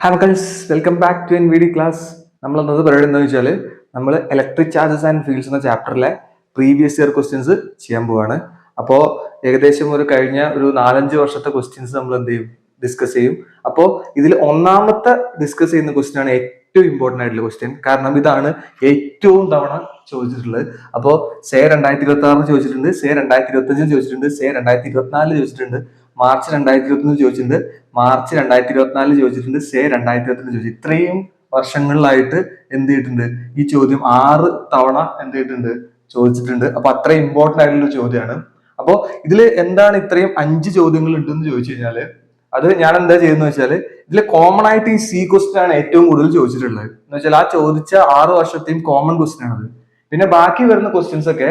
Hi മക്കൾസ്, welcome back to NVD class. നമ്മൾ എന്നത് പരിപാടി എന്താണെന്ന് വെച്ചാൽ നമ്മൾ ഇലക്ട്രിക് ചാർജസ് ആൻഡ് ഫീൽഡ്സ് എന്ന ചാപ്റ്ററിലെ പ്രീവിയസ് ഇയർ ക്വസ്റ്റ്യൻസ് ചെയ്യാൻ പോവാണ്. അപ്പോൾ ഏകദേശം കഴിഞ്ഞ ഒരു 4-5 വർഷത്തെ ക്വസ്റ്റ്യൻസ് നമ്മൾ എന്ത് ചെയ്യും, ഡിസ്കസ് ചെയ്യും. അപ്പോൾ ഇതിൽ ഒന്നാമത്തെ ഡിസ്കസ് ചെയ്യുന്ന ക്വസ്റ്റ്യൻ ആണ് ഏറ്റവും ഇമ്പോർട്ടൻ്റ് ആയിട്ടുള്ള ക്വസ്റ്റ്യൻ. കാരണം ഇതാണ് ഏറ്റവും തവണ ചോദിച്ചിട്ടുള്ളത്. അപ്പോൾ സേ 2026 ചോദിച്ചിട്ടുണ്ട്, സേ 2025 ചോദിച്ചിട്ടുണ്ട്, സേ 2024 ചോദിച്ചിട്ടുണ്ട്, മാർച്ച് 2021 ചോദിച്ചിട്ടുണ്ട്, മാർച്ച് 2024 ചോദിച്ചിട്ടുണ്ട്, സേ 2022 ചോദിച്ചു. ഇത്രയും വർഷങ്ങളിലായിട്ട് എന്ത് ചെയ്തിട്ടുണ്ട്, ഈ ചോദ്യം 6 തവണ എന്ത് ചെയ്തിട്ടുണ്ട്, ചോദിച്ചിട്ടുണ്ട്. അപ്പൊ അത്ര ഇമ്പോർട്ടന്റ് ആയിട്ടുള്ള ചോദ്യമാണ്. അപ്പോൾ ഇതിൽ എന്താണ് ഇത്രയും 5 ചോദ്യങ്ങൾ ഉണ്ടെന്ന് ചോദിച്ചു കഴിഞ്ഞാല് അത് ഞാൻ എന്താ ചെയ്യുന്നത് വെച്ചാൽ ഇതിൽ കോമൺ ആയിട്ട് ഈ സി ക്വസ്റ്റ്യൻ ആണ് ഏറ്റവും കൂടുതൽ ചോദിച്ചിട്ടുള്ളത്. എന്ന് വെച്ചാൽ ആ ചോദിച്ച 6 വർഷത്തെയും കോമൺ ക്വസ്റ്റ്യൻ ആണത്. പിന്നെ ബാക്കി വരുന്ന ക്വസ്റ്റ്യൻസ് ഒക്കെ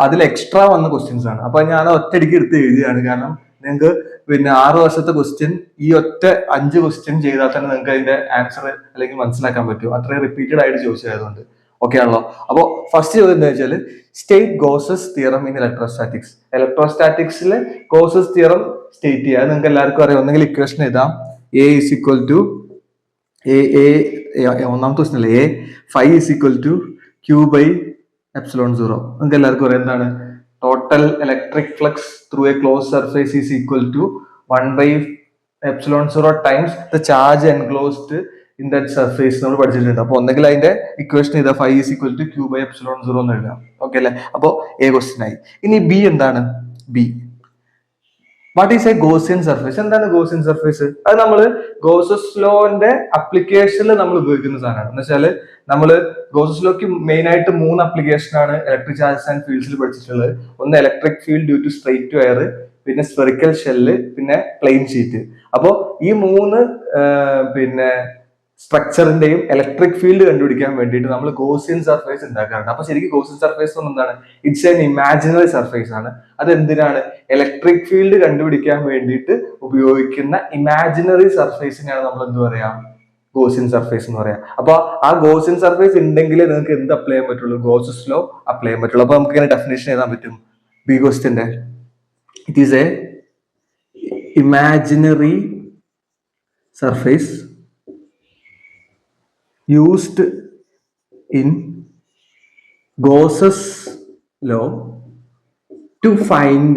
അതിൽ എക്സ്ട്രാ വന്ന ക്വസ്റ്റ്യൻസ് ആണ്. അപ്പൊ ഞാൻ ഒറ്റയടിക്ക് എടുത്ത് എഴുതിയാണ്. കാരണം നിങ്ങൾക്ക് പിന്നെ 6 വർഷത്തെ ക്വസ്റ്റ്യൻ ഈ ഒറ്റ 5 ക്വസ്റ്റ്യൻ ചെയ്താൽ തന്നെ നിങ്ങൾക്ക് അതിന്റെ ആൻസർ അല്ലെങ്കിൽ മനസ്സിലാക്കാൻ പറ്റും. അത്രയും റിപ്പീറ്റഡ് ആയിട്ട് ചോദിച്ചതായതുകൊണ്ട്. ഓക്കെ ആണല്ലോ. അപ്പോൾ ഫസ്റ്റ് ചോദ്യം എന്താ വെച്ചാൽ state Gauss's theorem in electrostatics. ഇലക്ട്രോസ്റ്റാറ്റിക്സിലെ ഗോസസ് തിയറം സ്റ്റേറ്റ് ചെയ്യുക. നിങ്ങൾക്ക് എല്ലാവർക്കും അറിയാം. ഒന്നെങ്കിൽ ഇക്വേഷൻ എഴുതാം. എ ഇസ് ഈക്വൽ ടു ഒന്നാമത്തെ ക്വസ്റ്റൻ അല്ലേ, A phi is equal to Q by epsilon 0. നിങ്ങൾക്ക് എല്ലാവർക്കും അറിയാം എന്താണ് total electric flux through a closed surface is equal to 1 by epsilon 0 times the charge enclosed in that surface. നമ്മൾ പഠിച്ചിട്ടുണ്ട്. അപ്പോൾ ഒന്നെങ്കിൽ അതിന്റെ ഇക്വേഷൻ ഇതാ phi is equal to Q by epsilon 0 എന്ന് എഴുതാം. ഓക്കെ അല്ലെ. അപ്പോൾ എ ക്വസ്റ്റ്യൻ ആയി. ഇനി ബി എന്താണ്? B what is A Gaussian surface? എന്താണ് ഗോസിയൻ സർഫേസ്? അത് നമ്മൾ ഗോസസ് ലോന്റെ അപ്ലിക്കേഷനിൽ നമ്മൾ ഉപയോഗിക്കുന്ന സാധനമാണ്. എന്ന് വെച്ചാൽ നമ്മൾ ഗോസസ് ലോക്ക് മെയിൻ ആയിട്ട് 3 അപ്ലിക്കേഷൻ ആണ് ഇലക്ട്രിക് ചാർജസ് ആൻഡ് ഫീൽഡ്സിൽ പഠിച്ചിട്ടുള്ളത്. ഒന്ന് electric field due to straight wire, പിന്നെ സ്ഫെറിക്കൽ ഷെല്ല്, പിന്നെ പ്ലെയിൻ ഷീറ്റ്. അപ്പോൾ ഈ 3 പിന്നെ സ്ട്രക്ചറിന്റെയും ഇലക്ട്രിക് ഫീൽഡ് കണ്ടുപിടിക്കാൻ വേണ്ടിയിട്ട് നമ്മൾ ഗോസിയൻ സർഫേസ് ഉണ്ടാക്കാറുണ്ട്. അപ്പൊ ശരിക്കും ഗോസിയൻ സർഫേസ് എന്താണ്? ഇറ്റ്സ് എൻ ഇമാജിനറി സർഫേസ് ആണ്. അത് എന്തിനാണ്? ഇലക്ട്രിക് ഫീൽഡ് കണ്ടുപിടിക്കാൻ വേണ്ടിയിട്ട് ഉപയോഗിക്കുന്ന ഇമാജിനറി സർഫേസിനെയാണ് നമ്മൾ എന്ത് പറയാ, ഗോസിയൻ സർഫേസ് എന്ന് പറയാം. അപ്പൊ ആ ഗോസിയൻ സർഫേസ് ഉണ്ടെങ്കിലേ നിങ്ങൾക്ക് എന്ത് അപ്ലൈ ചെയ്യാൻ പറ്റുള്ളൂ? ഗോസസ് ലോ അപ്ലൈ ചെയ്യാൻ പറ്റുള്ളൂ. അപ്പൊ നമുക്ക് ഇങ്ങനെ ഡെഫിനേഷൻ എഴുതാൻ പറ്റും. ബി ക്വസ്റ്റ്യന്റെ it is a imaginary surface used in Gauss's law to find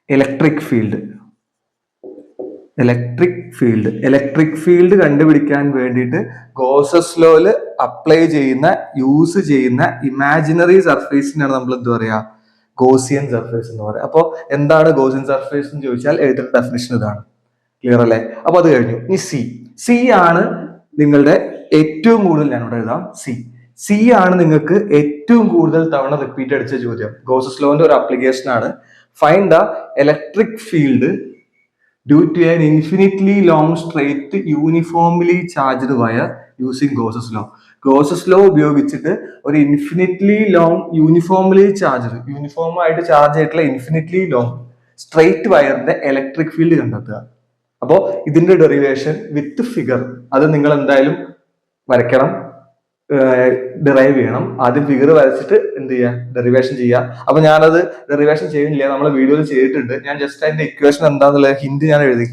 electric field. Electric field കണ്ടുപിടിക്കാൻ വേണ്ടിയിട്ട് ഗോസസ് ലോയില് അപ്ലൈ ചെയ്യുന്ന, യൂസ് ചെയ്യുന്ന ഇമാജിനറി സർഫേസിനാണ് നമ്മൾ എന്ത് പറയാ, ഗോസിയൻ സർഫേസ് എന്ന് പറയാം. അപ്പോൾ എന്താണ് ഗോസിയൻ സർഫേസ് എന്ന് ചോദിച്ചാൽ എഴുതുന്ന ഡെഫിനിഷൻ ഇതാണ്. ക്ലിയർ അല്ലേ? അപ്പൊ അത് കഴിഞ്ഞു. ഇനി സി ആണ് നിങ്ങളുടെ ഏറ്റവും കൂടുതൽ, ഞാൻ ഇവിടെ എഴുതാം സി ആണ് നിങ്ങൾക്ക് ഏറ്റവും കൂടുതൽ തവണ റിപ്പീറ്റ് അടിച്ച ചോദ്യം. ഗോസസ് ലോന്റെ ഒരു ആപ്ലിക്കേഷൻ ആണ്. Find the electric field due to an infinitely long straight uniformly charged wire using Gauss's law. Gauss's law ഉപയോഗിച്ചിട്ട് ഒരു ഇൻഫിനിറ്റ്ലി ലോങ് യൂണിഫോം ആയിട്ട് ചാർജ് ആയിട്ടുള്ള ഇൻഫിനിറ്റ്ലി ലോങ് സ്ട്രെയിറ്റ് വയറിന്റെ ഇലക്ട്രിക് ഫീൽഡ് കണ്ടെത്തുക. അപ്പോ ഇതിന്റെ ഡെറിവേഷൻ വിത്ത് ഫിഗർ അത് നിങ്ങൾ എന്തായാലും വരയ്ക്കണം, ഡിറൈവ് ചെയ്യണം. ആദ്യം ഫിഗർ വരച്ചിട്ട് എന്ത് ചെയ്യുക, ഡെറിവേഷൻ ചെയ്യുക. അപ്പൊ ഞാനത് ഡെറിവേഷൻ ചെയ്യുന്നില്ല, നമ്മളെ വീഡിയോയിൽ ചെയ്തിട്ടുണ്ട്. ഞാൻ ജസ്റ്റ് അതിന്റെ ഇക്വേഷൻ എന്താന്നുള്ള ഹിന്റ് ഞാൻ എഴുതി.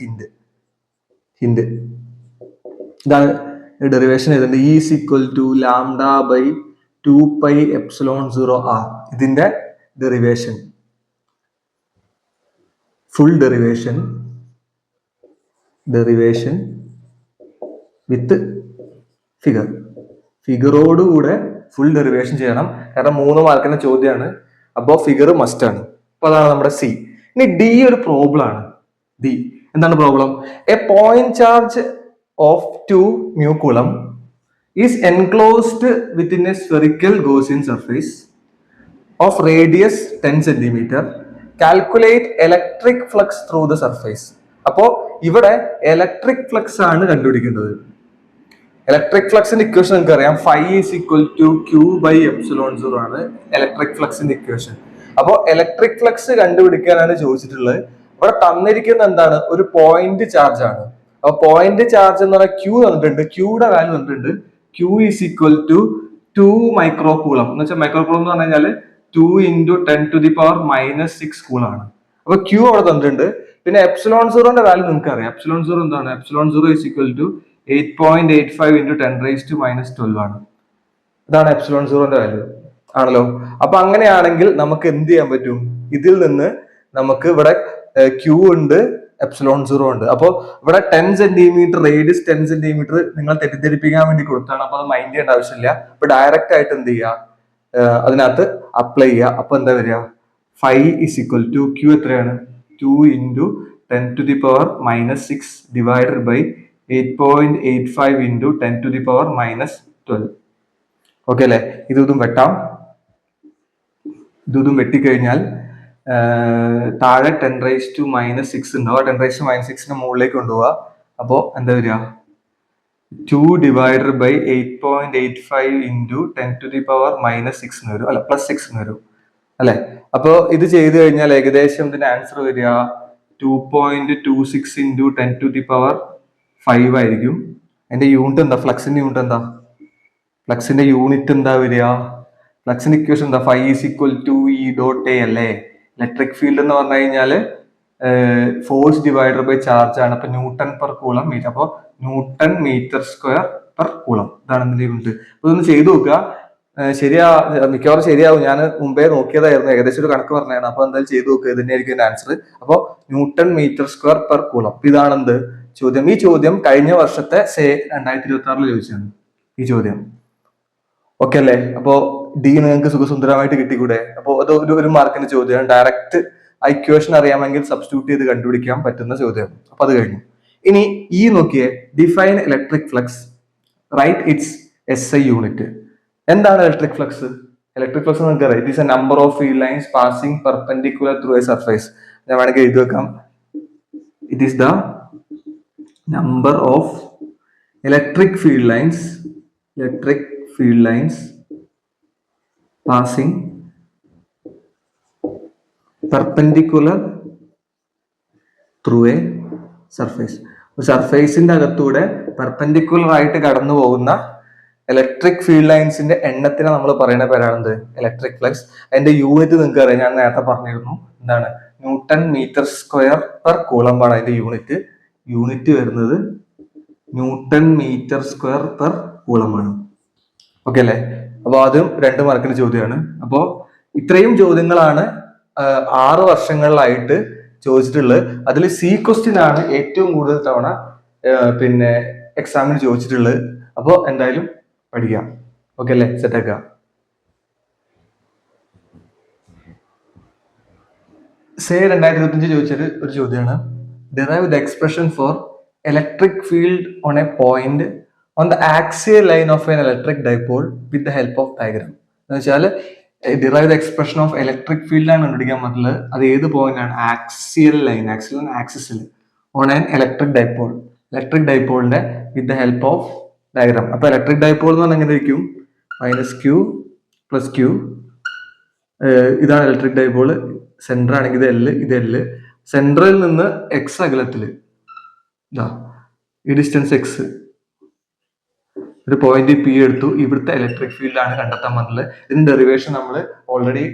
ഹിന്റ് ഇതാണ് ഡെറിവേഷൻ എഴുതുന്നത്. E is equal to lambda by 2 pi epsilon 0 r. ഇതിന്റെ ഡെറിവേഷൻ, ഫുൾ ഡെറിവേഷൻ വിത്ത് ഫിഗറോടുകൂടെ ഫുൾ ഡെറിവേഷൻ ചെയ്യണം. കാരണം 3 മാർക്കിന്റെ ചോദ്യമാണ്. അപ്പോൾ ഫിഗർ മസ്റ്റ് ആണ്. അപ്പൊ അതാണ് നമ്മുടെ സി. ഇനി ഡി ഒരു പ്രോബ്ലം ആണ്. ഡി എന്താണ് problem? A point charge of 2 mu coulomb is enclosed within A spherical Gaussian surface of radius 10 cm. Calculate electric flux through the surface. അപ്പോ ഇവിടെ ഇലക്ട്രിക് ഫ്ലക്സ് ആണ് കണ്ടുപിടിക്കേണ്ടത്. ഇലക്ട്രിക് ഫ്ലക്സിന്റെ ഇക്വേഷൻ നിങ്ങൾക്ക് അറിയാം. Phi is equal to Q by epsilon 0 ആണ് electric ഫ്ലക്സിന്റെ equation. അപ്പോ ഇലക്ട്രിക് ഫ്ലക്സ് കണ്ടുപിടിക്കാനാണ് ചോദിച്ചിട്ടുള്ളത്. ഇവിടെ തന്നിരിക്കുന്ന എന്താണ്? ഒരു പോയിന്റ് ചാർജ് ആണ്. അപ്പൊ പോയിന്റ് ചാർജ് എന്ന് പറഞ്ഞാൽ ക്യൂ തന്നിട്ടുണ്ട്. ക്യൂയുടെ വാല്യൂ തന്നിട്ടുണ്ട്. Q is equal to 2 micro coulomb. എന്ന് വെച്ചാൽ മൈക്രോ കൂളം എന്ന് പറഞ്ഞു കഴിഞ്ഞാൽ 2 × 10⁻⁻⁶ കൂളാണ്. അപ്പൊ ക്യൂ അവിടെ തന്നിട്ടുണ്ട്. പിന്നെ എപ്സിലോൺ സീറോന്റെ വാല്യൂ നിങ്ങൾക്ക് അറിയാം. എപ്സിലോൺ സീറോ എന്താണ്? Epsilon zero is equal to 8.85 into 10⁻⁻12 ആണ്. ഇതാണ് എപ്സിലോൺ സീറോന്റെ വാല്യൂ ആണല്ലോ. അപ്പൊ അങ്ങനെയാണെങ്കിൽ നമുക്ക് എന്ത് ചെയ്യാൻ പറ്റും? ഇതിൽ നിന്ന് നമുക്ക് ഇവിടെ ക്യൂ ഉണ്ട്, എപ്സിലോൺ സീറോ ഉണ്ട്. അപ്പോൾ ഇവിടെ 10 സെന്റിമീറ്റർ റേഡിയസ് 10 സെന്റിമീറ്റർ നിങ്ങൾ തെറ്റിദ്ധരിപ്പിക്കാൻ വേണ്ടി കൊടുത്താണ്. അപ്പൊ അത് മൈൻഡ് ചെയ്യേണ്ട ആവശ്യമില്ല. അപ്പൊ ഡയറക്റ്റ് ആയിട്ട് എന്ത് ചെയ്യുക, അതിനകത്ത് അപ്ലൈ ചെയ്യുക. അപ്പൊ എന്താ വരിക? 5 is equal to Q എത്രയാണ്? 2 into 10⁻⁻6 divided by 8.85 into 10⁻⁻12. Okay അല്ലെ? ഇതും വെട്ടാം. ഇതും വെട്ടിക്കഴിഞ്ഞാൽ താഴെ 10⁻⁻6 ഉണ്ടാവുക. 10⁻⁻6 മുകളിലേക്ക് കൊണ്ടുപോവുക. അപ്പോ എന്താ വരിക? 2 divided by 8.85 into 10⁻⁻6 വരും, അല്ല +6 വരും അല്ലെ? അപ്പോ ഇത് ചെയ്ത് കഴിഞ്ഞാൽ ഏകദേശം ഇതിന്റെ ആൻസർ വരിക 2.26 into 10⁻5 ആയിരിക്കും. അതിന്റെ യൂണിറ്റ് എന്താ? ഫ്ലക്സിന്റെ യൂണിറ്റ് എന്താ? ഫ്ലക്സിന്റെ യൂണിറ്റ് എന്താ വരിക? ഫ്ലക്സിന്റെ ഇക്വേഷൻ എന്താ? Phi is equal to E dot A അല്ലേ? ഇലക്ട്രിക് ഫീൽഡ് എന്ന് പറഞ്ഞു കഴിഞ്ഞാല് ഫോഴ്സ് ഡിവൈഡർ ബൈ ചാർജ് ആണ്. അപ്പൊ ന്യൂട്ടൺ പെർ കൂളം മീറ്റർ. അപ്പൊ newton metre square per coulomb. ഇതാണ് ഇതിന്റെ യൂണിറ്റ്. അപ്പൊ ഇതൊന്ന് ചെയ്തു നോക്കുക. മിക്കവാറും ശരിയാവും. ഞാൻ മുമ്പേ നോക്കിയതായിരുന്നു, ഏകദേശം ഒരു കണക്ക് പറഞ്ഞതാണ്. അപ്പൊ എന്തായാലും ചെയ്തു നോക്കുക, ഇതിന്റെ ആയിരിക്കും ആൻസർ. അപ്പൊ newton metre square per coulomb. ഇതാണ് എന്ത് ചോദ്യം. ഈ ചോദ്യം കഴിഞ്ഞ വർഷത്തെ 2026 ചോദിച്ചാണ് ഈ ചോദ്യം. ഓക്കെ അല്ലേ? അപ്പോ ഡി നിങ്ങൾക്ക് സുഖസുന്ദരമായിട്ട് കിട്ടിക്കൂടെ? അപ്പോ അത് ഒരു മാർക്കിന്റെ ചോദ്യമാണ്. ഡയറക്റ്റ് ആ ഇക്വേഷൻ അറിയാമെങ്കിൽ സബ്സ്റ്റിറ്റ്യൂട്ട് ചെയ്ത് കണ്ടുപിടിക്കാൻ പറ്റുന്ന ചോദ്യം. അപ്പൊ അത് കഴിഞ്ഞു. ഇനി ഈ നോക്കിയേ, define electric flux, write its SI unit. എന്താണ് ഇലക്ട്രിക് ഫ്ലക്സ്? ഇലക്ട്രിക് ഫ്ലക്സ് നിങ്ങൾക്ക് അറിയാം. It is a number of field lines passing perpendicular through a surface. ഞാൻ വേണമെങ്കിൽ എഴുതി വെക്കാം. It is the number of electric field lines passing perpendicular through a surface. സർഫേസിന്റെ അകത്തൂടെ perpendicular ആയിട്ട് കടന്നു പോകുന്ന ഇലക്ട്രിക് ഫീൽഡ് ലൈൻസിന്റെ എണ്ണത്തിനെ നമ്മൾ പറയുന്ന പേരാണെന്ത്? Electric flux. അതിന്റെ യൂണിറ്റ് നിങ്ങൾക്ക് അറിയാം, ഞാൻ നേരത്തെ പറഞ്ഞിരുന്നു. എന്താണ്? Newton metre square per coulomb ആണ് അതിന്റെ യൂണിറ്റ് വരുന്നത്. ന്യൂട്ടൺ മീറ്റർ സ്ക്വയർ പെർ കൂളമാണ്. ഓക്കെ അല്ലേ? അപ്പൊ അതും 2 മാർക്കിന്റെ ചോദ്യമാണ്. അപ്പോ ഇത്രയും ചോദ്യങ്ങളാണ് 6 വർഷങ്ങളിലായിട്ട് ചോദിച്ചിട്ടുള്ളത്. അതിൽ C ക്വസ്റ്റ്യൻ ആണ് ഏറ്റവും കൂടുതൽ തവണ പിന്നെ എക്സാമിന് ചോദിച്ചിട്ടുള്ളത്. അപ്പോ എന്തായാലും പഠിക്കാം. ഓക്കെ അല്ലേ? സെറ്റാക്കുക. സേ 2025 ചോദിച്ചത് ഒരു ചോദ്യമാണ്. Derive the expression for electric field on A point on the axial line of an electric dipole with the help of diagram. എന്ന് വെച്ചാൽ derive the expression of electric field ആണ് കണ്ടുപിടിക്കാൻ പറ്റുന്നത്. അത് ഏത് പോയിന്റ് ആണ്? ആക്സിയൽ ലൈൻ, ആക്സിസിൽ on an electric ഡൈപോളിന്റെ with the help of diagram. അപ്പൊ ഇലക്ട്രിക് ഡൈപോൾ എന്ന് പറഞ്ഞാൽ എങ്ങനെ ഇരിക്കും? -Q + Q. ഇതാണ് ഇലക്ട്രിക് ഡൈപോൾ. സെന്റർ ആണെങ്കിൽ ഇത് L. സെൻട്രൽ നിന്ന് X അകലത്തില് ഈ ഡിസ്റ്റൻസ് X, ഒരു പോയിന്റ് P എടുത്തു. ഇവിടുത്തെ ഇലക്ട്രിക് ഫീൽഡ് ആണ് കണ്ടെത്താൻ പറഞ്ഞത്. ഇതിന്റെ ഡെറിവേഷൻ നമ്മൾ ഓൾറെഡി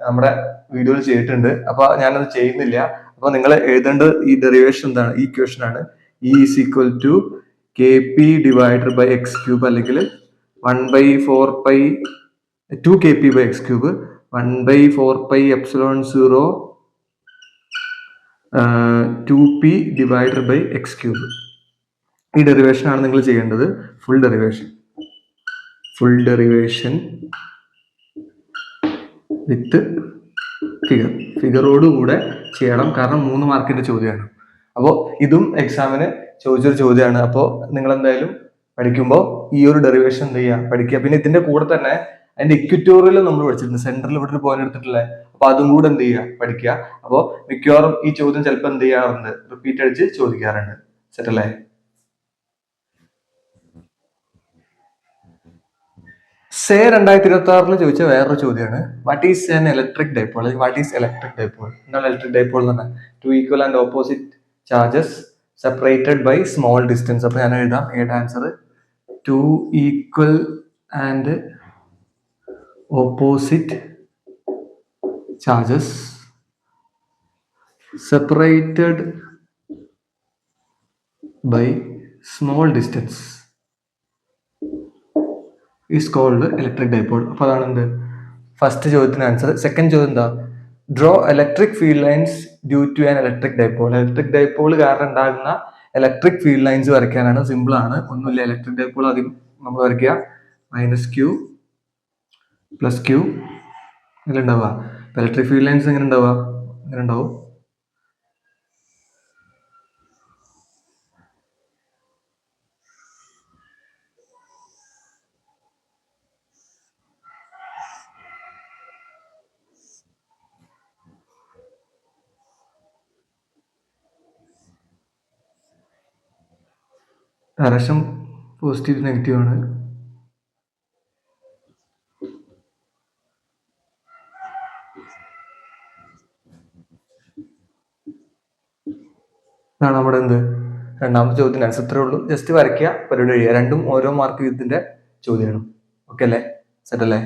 നമ്മുടെ വീഡിയോയിൽ ചെയ്തിട്ടുണ്ട്. അപ്പൊ ഞാനത് ചെയ്യുന്നില്ല. അപ്പൊ നിങ്ങൾ എഴുതേണ്ടത് ഈ ഡെറിവേഷൻ എന്താണ്? ഈ ഇക്വേഷൻ ആണ്. E is equal to KP divided by x cube അല്ലെങ്കിൽ 1/4 2KP by x cube 1/4 epsilon 0 2P divided by x cube. ഈ ഡെറിവേഷൻ ആണ് നിങ്ങൾ ചെയ്യേണ്ടത്. ഫുൾ ഡെറിവേഷൻ വിത്ത് ഫിഗറോട് കൂടെ ചെയ്യണം. കാരണം 3 മാർക്കിന്റെ ചോദ്യമാണ്. അപ്പോൾ ഇതും എക്സാമിന് ചോദിച്ചൊരു ചോദ്യമാണ്. അപ്പോൾ നിങ്ങൾ എന്തായാലും പഠിക്കുമ്പോൾ ഈ ഒരു ഡെറിവേഷൻ എന്ത് ചെയ്യുക? പഠിക്കുക. പിന്നെ ഇതിന്റെ കൂടെ തന്നെ അതിന്റെ ഇക്വിറ്റോറിയൽ നമ്മൾ പഠിച്ചിട്ടുണ്ട്. സെന്ററിൽ ഇവിടെ ഒരു പോയിന്റ് എടുത്തിട്ടില്ലേ? അപ്പൊ അതും കൂടെ എന്ത് ചെയ്യുക? പഠിക്കുക. അപ്പോൾ മിക്കവാറും ഈ ചോദ്യം ചിലപ്പോൾ എന്ത് ചെയ്യാറുണ്ട്? റിപ്പീറ്റ് അടിച്ച് ചോദിക്കാറുണ്ട്. സെറ്റല്ലേ? സേ 2026 ചോദിച്ച വേറൊരു ചോദ്യമാണ്. What is an electric dipole? What is electric dipole? എന്താണ് ഇലക്ട്രിക് ഡൈപോൾ എന്ന് പറഞ്ഞാൽ? 2 equal and opposite charges separated by small distance. അപ്പൊ ഞാൻ എഴുതാം ഏത് answer? 2 equal and opposite charges separated by small distance is called electric dipole. അപ്പോൾ അതാണ് എന്ത് ഫസ്റ്റ് ചോദ്യത്തിന് ആൻസർ. സെക്കൻഡ് ചോദ്യം എന്താ? Draw electric field lines due to an electric dipole. Electric dipole കാരണം ഉണ്ടാകുന്ന ഇലക്ട്രിക് ഫീൽഡ് ലൈൻസ് വരയ്ക്കാനാണ്. സിമ്പിൾ ആണ്, ഒന്നുമില്ല. ഇലക്ട്രിക് ഡൈപോൾ ആദ്യം നമ്മൾ വരയ്ക്കുക. -q + q ഇതിലുണ്ടാവുക. ഇലക്ട്രിക് ഫീൽഡ് ലൈൻസ് എങ്ങനെ ഉണ്ടാവുക? ഇങ്ങനെ ഉണ്ടാവും. ഡയറക്ഷൻ പോസിറ്റീവ് നെഗറ്റീവ് ആണ്. ഇതാണ് നമ്മുടെ എന്ത് രണ്ടാമത്തെ ചോദ്യത്തിന് ആൻസർ. ഇത്രേ ഉള്ളൂ. ജസ്റ്റ് വരയ്ക്കുക, പരിപാടി കഴിയുക. രണ്ടും ഓരോ മാർക്ക് വീതത്തിന്റെ ചോദ്യമാണ്. ഓക്കെ അല്ലേ? സെറ്റ് അല്ലേ?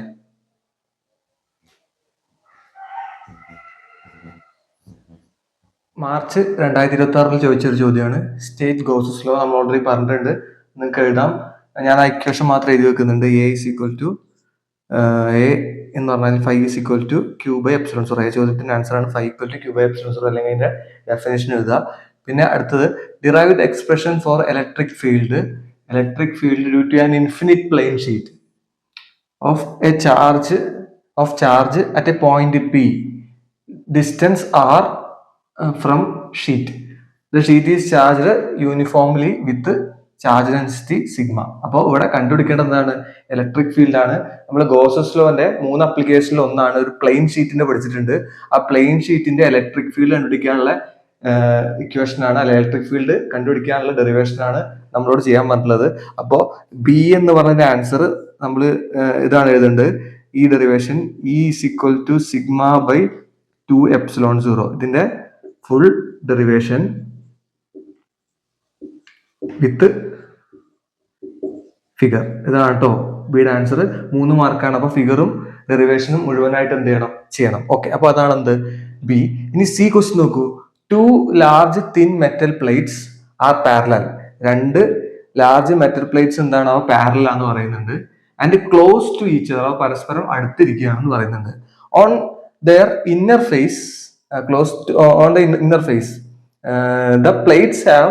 മാർച്ച് 2026 ചോദിച്ചൊരു ചോദ്യമാണ്. സ്റ്റേറ്റ് ഗോസസ് ലോ നമ്മൾ ഓൾറെഡി പറഞ്ഞിട്ടുണ്ട്. നിങ്ങൾക്ക് എഴുതാം. ഞാൻ ആ ഇക്വേഷൻ മാത്രം എഴുതി വെക്കുന്നുണ്ട്. എ എന്ന് പറഞ്ഞാൽ 5 q/ε0. ചോദ്യത്തിന്റെ ആൻസർ ആണ് 5 q/ε0, അല്ലെങ്കിൽ അതിന്റെ ഡെഫിനേഷൻ എഴുതുക. പിന്നെ അടുത്തത് derived expression for electric field due to an infinite plane sheet of a charge at a point P, distance r from sheet. The sheet is charged uniformly with charge density sigma. അപ്പോൾ ഇവിടെ കണ്ടുപിടിക്കേണ്ടത് എന്താണ്? Electric field ആണ്. നമ്മൾ Gauss's ലോന്റെ 3 അപ്ലിക്കേഷനിൽ ഒന്നാണ് ഒരു plain ഷീറ്റിന്റെ പഠിച്ചിട്ടുണ്ട്. ആ പ്ലെയിൻ ഷീറ്റിന്റെ ഇലക്ട്രിക് ഫീൽഡ് കണ്ടുപിടിക്കാനുള്ള ഇക്വേഷൻ ആണ്, അല്ല ഇലക്ട്രിക് ഫീൽഡ് കണ്ടുപിടിക്കാനുള്ള ഡെറിവേഷൻ ആണ് നമ്മളോട് ചെയ്യാൻ പറഞ്ഞിട്ടുള്ളത്. അപ്പോൾ ബി എന്ന് പറഞ്ഞ ആൻസർ നമ്മൾ ഇതാണ് എഴുതേണ്ടത്. ഈ ഡെറിവേഷൻ E = σ/2ε0. ഇതിന്റെ ഫുൾ ഡെറിവേഷൻ വിത്ത് ഫിഗർ. ഇതാണ് കേട്ടോ ബിയുടെ ആൻസർ. 3 മാർക്കാണ്. അപ്പൊ ഫിഗറും ഡെറിവേഷനും മുഴുവനായിട്ട് എന്ത് ചെയ്യണം. ഓക്കെ, അപ്പൊ അതാണ് എന്ത് ബി. ഇനി സി ക്വസ്റ്റ്യൻ നോക്കൂ. 2 large thin metal plates are parallel. 2 large metal plates എന്താണ്? അവ പാരലൽ ആണെന്ന് പറയുന്നുണ്ട്. And close to each other, അവ പരസ്പരം അടുത്തിരിക്കുകയാണെന്ന് പറയുന്നുണ്ട്. On their inner face the plates have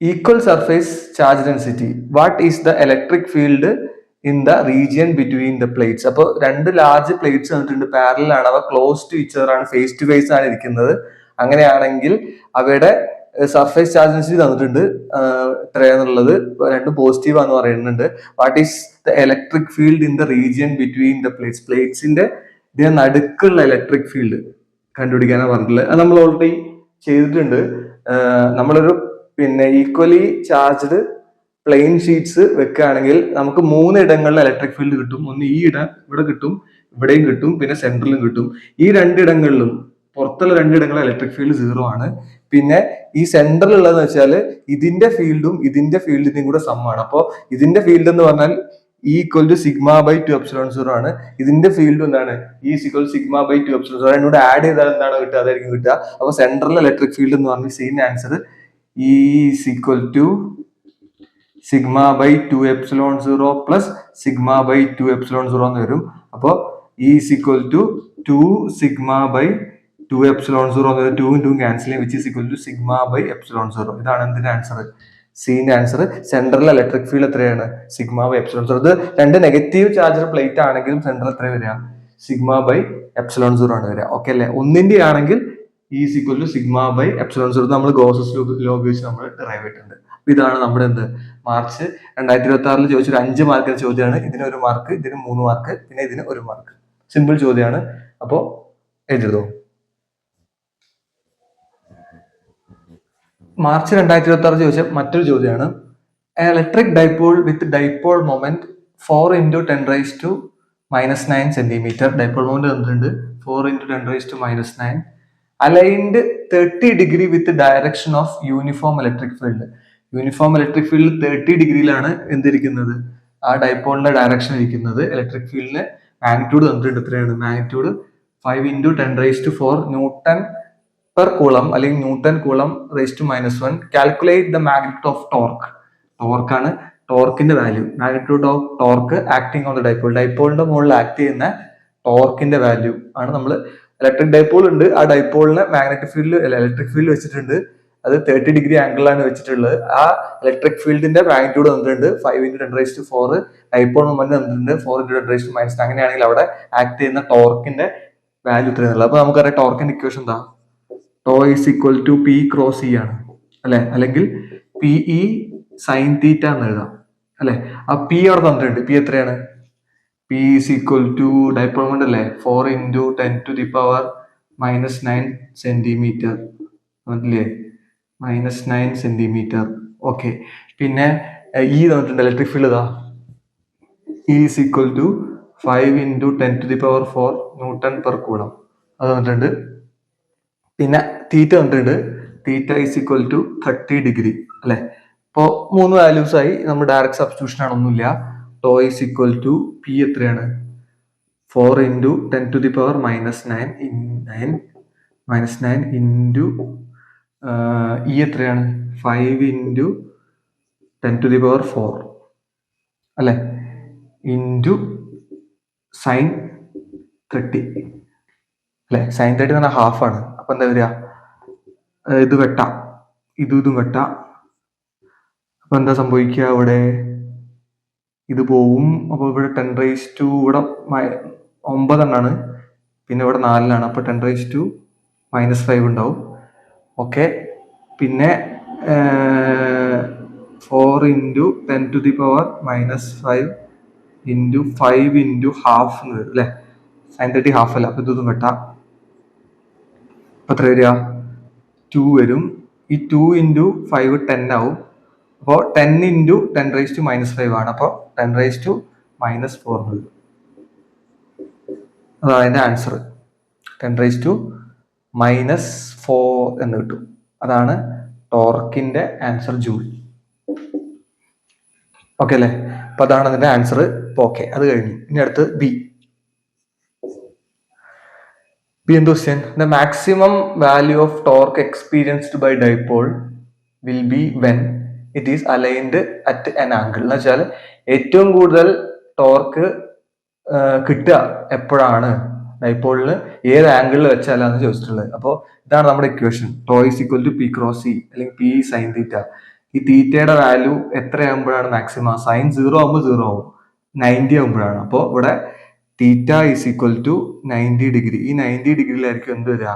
equal surface charge density. What is the electric field in the region between the plates? അപ്പോൾ 2 large plates വന്നിട്ടുണ്ട്, പാരലൽ ആണ്, അവ ക്ലോസ് ടു ഈച്ച് അതർ ആണ്, face to face ആണ് ഇരിക്കുന്നത്. അങ്ങനെയാണെങ്കിൽ അവയുടെ surface charge density തന്നിട്ടുണ്ട്. എത്രയാന്നുള്ളത് 2 പോസിറ്റീവ് ആണെന്ന് പറയുന്നുണ്ട്. What is the electric field in the region between the plates? പ്ലേറ്റ്സിന്റെ ഇതിന് നടുക്കുള്ള ഇലക്ട്രിക് ഫീൽഡ് കണ്ടുപിടിക്കാനാണ് പറഞ്ഞിട്ടുള്ളത്. അത് നമ്മൾ ഓൾറെഡി ചെയ്തിട്ടുണ്ട്. നമ്മളൊരു ഈക്വലി ചാർജ്ഡ് പ്ലെയിൻ ഷീറ്റ്സ് വെക്കുകയാണെങ്കിൽ നമുക്ക് 3 ഇടങ്ങളിൽ ഇലക്ട്രിക് ഫീൽഡ് കിട്ടും. ഒന്ന് ഈ ഇവിടെ കിട്ടും, ഇവിടെയും കിട്ടും, പിന്നെ സെൻട്രലിലും കിട്ടും. ഈ 2 ഇടങ്ങളിലും പുറത്തുള്ള 2 ഇടങ്ങളിൽ ഇലക്ട്രിക് ഫീൽഡ് 0 ആണ്. പിന്നെ ഈ സെൻട്രൽ ഉള്ളതെന്ന് വെച്ചാൽ ഇതിന്റെ ഫീൽഡും ഇതിന്റെ ഫീൽഡിന്റെയും കൂടെ സമ്മാണ്. അപ്പോൾ ഇതിന്റെ ഫീൽഡ് എന്ന് പറഞ്ഞാൽ E = σ/2ε0 ആണ്. ഇതിന്റെ ഫീൽഡ് എന്താണ്? E = σ/2ε0. എന്നോട് ആഡ് ചെയ്താൽ എന്താണ് കിട്ടുക? അതായിരിക്കും കിട്ടുക. അപ്പൊ സെൻട്രൽ ഇലക്ട്രിക് ഫീൽഡ് എന്ന് പറഞ്ഞാൽ സെയിം ആൻസർ E = σ/2ε0 പ്ലസ് σ/2ε0 എന്ന് വരും. അപ്പോൾ E = 2σ/2ε0 എന്ന് 2 ക്യാൻസൽ ചെയ്യും, which is equal to σ/ε0. ഇതാണ് എന്തിന്റെ ആൻസർ? സിന്റെ ആൻസർ. സെൻട്രൽ ഇലക്ട്രിക് ഫീൽഡ് എത്രയാണ്? σ/ε0. ഇത് 2 നെഗറ്റീവ് ചാർജർ പ്ലേറ്റ് ആണെങ്കിലും സെൻട്രൽ എത്ര വരിക? σ/ε0 ആണ് വരിക. ഓക്കെ അല്ലെ? ഒന്നിന്റെ ആണെങ്കിൽ E = σ/ε0 നമ്മൾ ഗോസസ് ലോ ഉപയോഗിച്ച് നമ്മൾ ഡെറൈവ് ചെയ്തിട്ടുണ്ട്. ഇതാണ് നമ്മുടെ എന്ത് മാർച്ച് 2026 ചോദിച്ചൊരു 5 മാർക്കിന്റെ ചോദ്യമാണ്. ഇതിന് 1 മാർക്ക്, ഇതിന് 3 മാർക്ക്, പിന്നെ ഇതിന് 1 മാർക്ക്. സിമ്പിൾ ചോദ്യമാണ്. അപ്പോ എഴുതോ. മാർച്ച് 2026 ചോദിച്ച മറ്റൊരു ചോദ്യമാണ്. Electric dipole with dipole moment 4 × 10⁻⁹ centimetre. Dipole moment തന്നിട്ടുണ്ട് 4 × 10⁻⁹. Aligned 30 degree with direction of uniform electric field. Uniform electric field 30 ഡിഗ്രിയിലാണ് എന്തിരിക്കുന്നത്? ആ ഡൈപോളിന്റെ ഡയറക്ഷൻ ഇരിക്കുന്നത്. ഇലക്ട്രിക് ഫീൽഡിന് മാഗ്നിറ്റ്യൂഡ് തന്നിട്ടുണ്ട്. എത്രയാണ് മാഗ്നിറ്റ്യൂഡ്? 5 × 10⁻⁴ ന്യൂട്ടൺ പെർ കൂളം അല്ലെങ്കിൽ newton coulomb raise to -1 calculate the magnitude of torque. ടോർക്കാണ് ടോർക്കിന്റെ value. Magnitude of torque acting on the dipole. ഡൈപോളിന്റെ മുകളിൽ ആക്ട് ചെയ്യുന്ന ടോർക്കിന്റെ വാല്യൂ ആണ് നമ്മൾ. ഇലക്ട്രിക് ഡൈപോൾ ഉണ്ട്, ആ ഡൈപോളിനെ മാഗ്നറ്റിക് ഫീൽഡിൽ ഇലക്ട്രിക് ഫീൽഡ് വെച്ചിട്ടുണ്ട്. അത് 30 ഡിഗ്രി ആംഗിളിലാണ് വെച്ചിട്ടുള്ളത്. ആ ഇലക്ട്രിക് ഫീൽഡിന്റെ മാഗ്നിറ്റ്യൂഡ് തന്നിട്ടുണ്ട് 5 × 10⁴. ഡൈപോൾ മൊമെന്റ് തന്നിട്ടുണ്ട് 4 × 10⁻⁹. അങ്ങനെയാണെങ്കിൽ അവിടെ ആക്ട് ചെയ്യുന്ന ടോർക്കിന്റെ വാല്യൂ ഇത്രയുള്ളത്. അപ്പൊ നമുക്കറിയാം ടോർക്കിന്റെ ഇക്വേഷൻ എന്താ? Tau is equal to P cross E ആണ് അല്ലെ, അല്ലെങ്കിൽ പി ഇ സൈൻ തീറ്റ എന്ന് എഴുതാം അല്ലെ. ആ പി അവിടെ തന്നിട്ടുണ്ട്. പി എത്രയാണ്? P is equal to dipole moment അല്ലേ, 4 × 10⁻⁹ സെന്റിമീറ്റർ മനസ്സിലേ, -9 സെന്റിമീറ്റർ. ഓക്കെ, പിന്നെ ഇ തന്നിട്ടുണ്ട് ഇലക്ട്രിക് ഫീൽഡ് ഇതാ, E is equal to 5 × 10⁴ newton per coulomb അത് തന്നിട്ടുണ്ട്. പിന്നെ തീറ്റ തന്നിട്ടുണ്ട്, theta is equal to 30 degree അല്ലെ. ഇപ്പോ 3 വാല്യൂസ് ആയി. നമ്മൾ ഡയറക്റ്റ് സബ്സ്റ്റിറ്റ്യൂഷൻ ആണ്, ഒന്നുമില്ല. Tau is equal to P എത്രയാണ്? 4 × 10⁻⁹ ഇൻറ്റു ഇ എത്രയാണ്? 5 × 10⁴ അല്ലെ, ഇൻറ്റു സൈൻ 30 അല്ലെ. സൈൻ 30 എന്ന് പറഞ്ഞാൽ ഹാഫ് ആണ്. അപ്പൊ എന്താ വരിക? ഇത് വെട്ടാം, ഇതും വെട്ടാം. അപ്പൊ എന്താ സംഭവിക്കുക? ഇവിടെ ഇത് പോവും. അപ്പൊ ഇവിടെ 10⁻², ഇവിടെ 9 എണ്ണാണ്, പിന്നെ ഇവിടെ 4 അപ്പൊ 10⁻⁻5 ഉണ്ടാവും. ഓക്കെ, പിന്നെ 4 × 10⁻⁻5 ഇൻറ്റു 5 × ഹാഫ് എന്ന് വരും അല്ലെ. സൈൻ 30 ഹാഫ് അല്ല, അപ്പൊ ഇതും വെട്ടാം. അപ്പൊ എത്ര വരിക? 2 വരും. ഈ 2 × 5 10 ആവും. അപ്പോൾ 10 × 10⁻⁻5 ആണ്. അപ്പോൾ 10⁻⁻4 വരും. അതാണ് അതിന്റെ ആൻസർ. 10⁻⁻4 എന്ന് കിട്ടും. അതാണ് ടോർക്കിന്റെ ആൻസർ, ജൂൾ. ഓക്കെ അല്ലെ. അപ്പൊ അതാണ് അതിന്റെ ആൻസർ. ഓക്കെ, അത് കഴിഞ്ഞു. ഇനി അടുത്ത് ബി. എന്ത് question? The maximum value of torque experienced by dipole will be when it is aligned at an angle. എന്ന് വെച്ചാൽ ഏറ്റവും കൂടുതൽ ടോർക്ക് കിട്ടുക എപ്പോഴാണ് ഡൈപോളിന്, ഏത് ആംഗിളിൽ വെച്ചാലാന്ന് ചോദിച്ചിട്ടുള്ളത്. അപ്പോൾ ഇതാണ് നമ്മുടെ equation. Tau is equal to P cross E അല്ലെങ്കിൽ പി സൈൻ തീറ്റ. ഈ തീറ്റയുടെ വാല്യൂ എത്രയാകുമ്പോഴാണ് മാക്സിമം? സൈൻ 0 ആകുമ്പോൾ 0 ആവും, 90 ആകുമ്പോഴാണ്. അപ്പോൾ ഇവിടെ theta is equal to 90 degree. ഈ 90 ഡിഗ്രിയിലായിരിക്കും എന്ത് വരിക?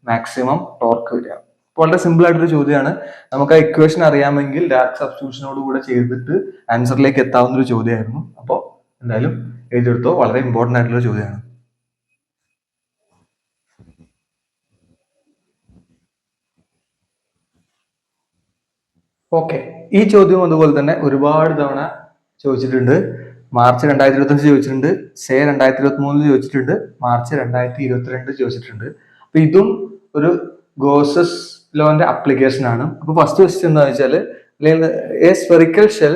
മാക്സിമം ടോർക്ക് വരിക. വളരെ സിമ്പിൾ ആയിട്ടൊരു ചോദ്യമാണ്. നമുക്ക് ആ ഇക്വേഷൻ അറിയാമെങ്കിൽ ഡയറക്റ്റ് സബ്സ്റ്റിറ്റ്യൂഷനോട് കൂടെ ചെയ്തിട്ട് ആൻസറിലേക്ക് എത്താവുന്ന ഒരു ചോദ്യമായിരുന്നു. അപ്പോൾ എന്തായാലും എഴുതിയെടുത്തോ, വളരെ ഇമ്പോർട്ടന്റ് ആയിട്ടുള്ള ചോദ്യമാണ്. ഓക്കെ, ഈ ചോദ്യം അതുപോലെ തന്നെ ഒരുപാട് തവണ ചോദിച്ചിട്ടുണ്ട്. മാർച്ച് 2025 ചോദിച്ചിട്ടുണ്ട്, സേ 2023 ചോദിച്ചിട്ടുണ്ട്, മാർച്ച് 2022 ചോദിച്ചിട്ടുണ്ട്. അപ്പൊ ഇതും ഒരു ഗോസസ് ലോന്റെ അപ്ലിക്കേഷൻ ആണ്. അപ്പൊ ഫസ്റ്റ് ക്വസ്റ്റ്യൻ എന്താ വെച്ചാൽ, a spherical shell